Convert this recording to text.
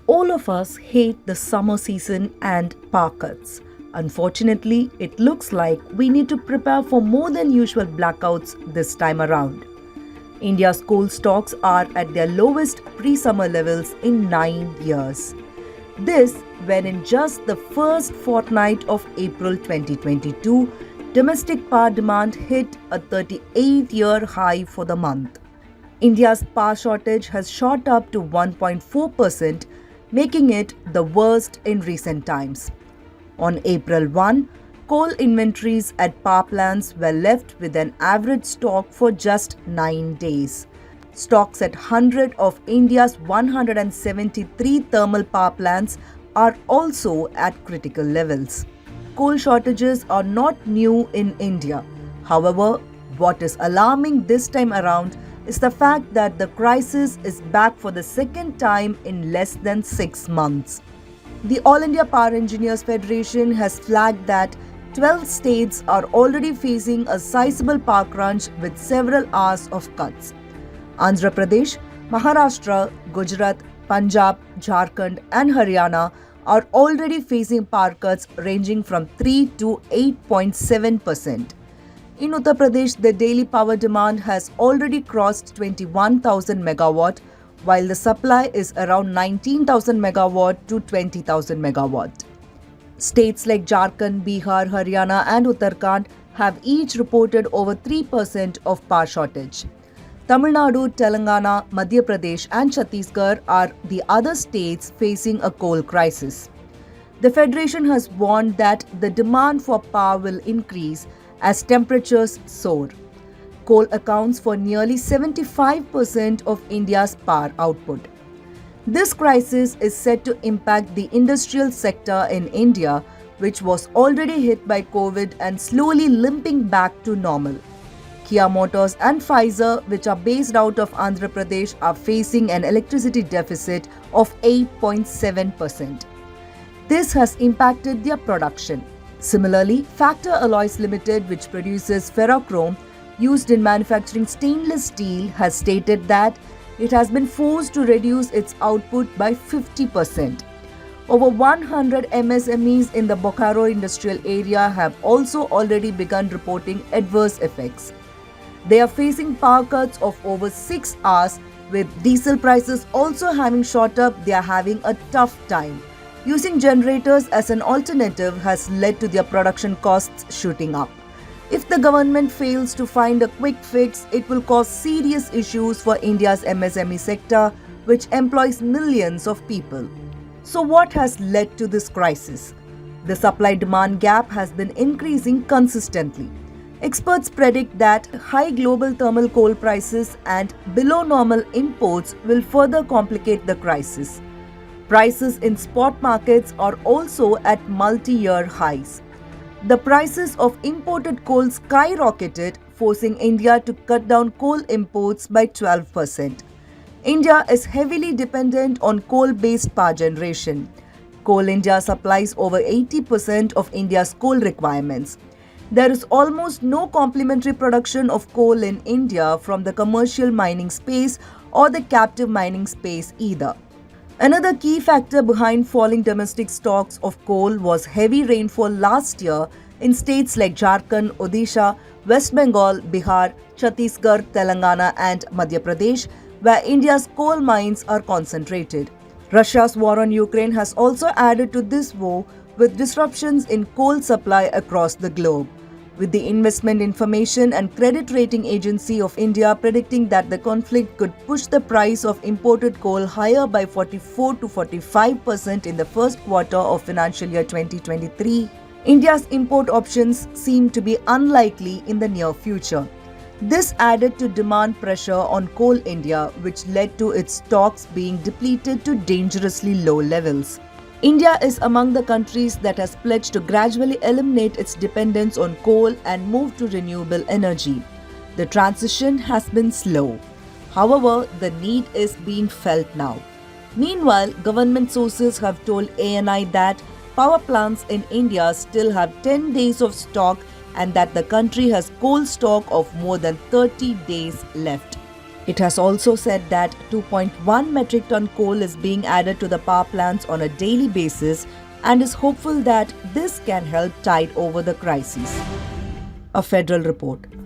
All of us hate the summer season and power cuts. Unfortunately, it looks like we need to prepare for more than usual blackouts this time around. India's coal stocks are at their lowest pre-summer levels in 9 years. This when in just the first fortnight of April 2022, domestic power demand hit a 38-year high for the month. India's power shortage has shot up to 1.4%, making it the worst in recent times. On April 1, coal inventories at power plants were left with an average stock for just 9 days. Stocks at 100 of India's 173 thermal power plants are also at critical levels. Coal shortages are not new in India. However, what is alarming this time around is the fact that the crisis is back for the second time in less than 6 months. The All India Power Engineers Federation has flagged that 12 states are already facing a sizable power crunch with several hours of cuts. Andhra Pradesh, Maharashtra, Gujarat, Punjab, Jharkhand and Haryana are already facing power cuts ranging from 3 to 8.7%. In Uttar Pradesh, the daily power demand has already crossed 21,000 megawatt, while the supply is around 19,000 megawatt to 20,000 megawatt. States like Jharkhand, Bihar, Haryana and Uttarakhand have each reported over 3% of power shortage. Tamil Nadu, Telangana, Madhya Pradesh and Chhattisgarh are the other states facing a coal crisis. The Federation has warned that the demand for power will increase as temperatures soar. Coal accounts for nearly 75% of India's power output. This crisis is set to impact the industrial sector in India, which was already hit by COVID and slowly limping back to normal. Kia Motors and Pfizer, which are based out of Andhra Pradesh, are facing an electricity deficit of 8.7%. This has impacted their production. Similarly, Factor Alloys Limited, which produces ferrochrome used in manufacturing stainless steel, has stated that it has been forced to reduce its output by 50%. Over 100 MSMEs in the Bokaro industrial area have also already begun reporting adverse effects. They are facing power cuts of over 6 hours. With diesel prices also having shot up, they are having a tough time. Using generators as an alternative has led to their production costs shooting up. If the government fails to find a quick fix, it will cause serious issues for India's MSME sector, which employs millions of people. So what has led to this crisis? The supply-demand gap has been increasing consistently. Experts predict that high global thermal coal prices and below normal imports will further complicate the crisis. Prices in spot markets are also at multi-year highs. The prices of imported coal skyrocketed, forcing India to cut down coal imports by 12%. India is heavily dependent on coal-based power generation. Coal India supplies over 80% of India's coal requirements. There is almost no complementary production of coal in India from the commercial mining space or the captive mining space either. Another key factor behind falling domestic stocks of coal was heavy rainfall last year in states like Jharkhand, Odisha, West Bengal, Bihar, Chhattisgarh, Telangana and Madhya Pradesh, where India's coal mines are concentrated. Russia's war on Ukraine has also added to this woe with disruptions in coal supply across the globe. With the Investment Information and Credit Rating Agency of India predicting that the conflict could push the price of imported coal higher by 44 to 45% in the first quarter of financial year 2023, India's import options seem to be unlikely in the near future. This added to demand pressure on Coal India, which led to its stocks being depleted to dangerously low levels. India is among the countries that has pledged to gradually eliminate its dependence on coal and move to renewable energy. The transition has been slow. However, the need is being felt now. Meanwhile, government sources have told ANI that power plants in India still have 10 days of stock and that the country has coal stock of more than 30 days left. It has also said that 2.1 metric ton coal is being added to the power plants on a daily basis and is hopeful that this can help tide over the crisis. A federal report.